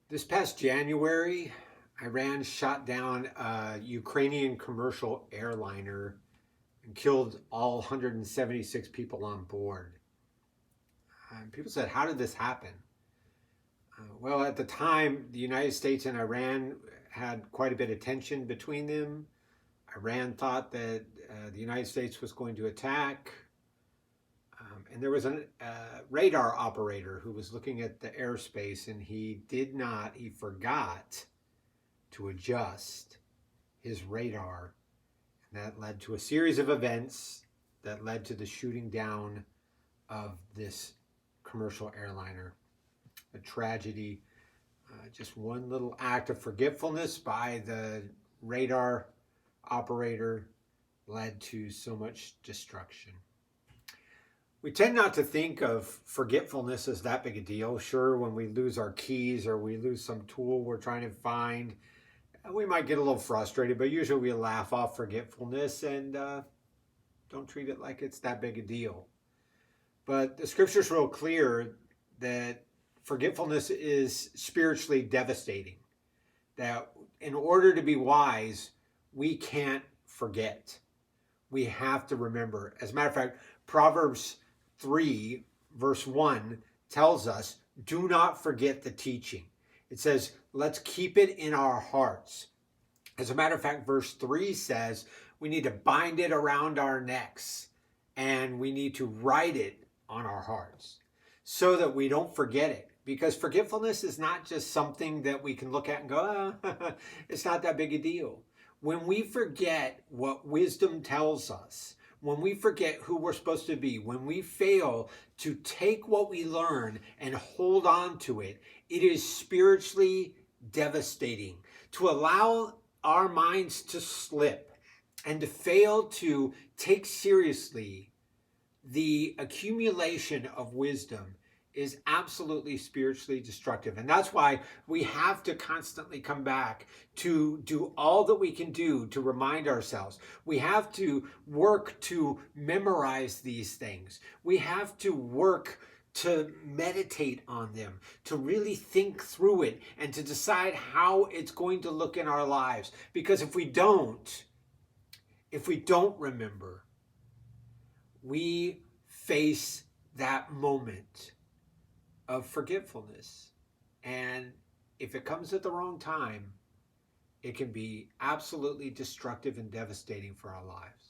This past January, Iran shot down a Ukrainian commercial airliner and killed all 176 people on board. People said, how did this happen? Well, at the time, the United States and Iran had quite a bit of tension between them. Iran thought that the United States was going to attack. And there was a radar operator who was looking at the airspace, and he forgot to adjust his radar. And that led to a series of events that led to the shooting down of this commercial airliner. A tragedy, just one little act of forgetfulness by the radar operator led to so much destruction. We tend not to think of forgetfulness as that big a deal. Sure, when we lose our keys or we lose some tool we're trying to find, we might get a little frustrated, but usually we laugh off forgetfulness and don't treat it like it's that big a deal. But the scripture's real clear that forgetfulness is spiritually devastating. That in order to be wise, we can't forget. We have to remember. As a matter of fact, Proverbs 3, verse 1 tells us, do not forget the teaching. It says, let's keep it in our hearts. As a matter of fact, verse 3 says we need to bind it around our necks and we need to write it on our hearts so that we don't forget it. Because forgetfulness is not just something that we can look at and go, it's not that big a deal. When we forget what wisdom tells us, when we forget who we're supposed to be, when we fail to take what we learn and hold on to it, it is spiritually devastating. To allow our minds to slip and to fail to take seriously the accumulation of wisdom is absolutely spiritually destructive. And that's why we have to constantly come back to do all that we can do to remind ourselves. We have to work to memorize these things. We have to work to meditate on them, to really think through it and to decide how it's going to look in our lives. Because if we don't remember, we face that moment of forgetfulness. And if it comes at the wrong time, it can be absolutely destructive and devastating for our lives.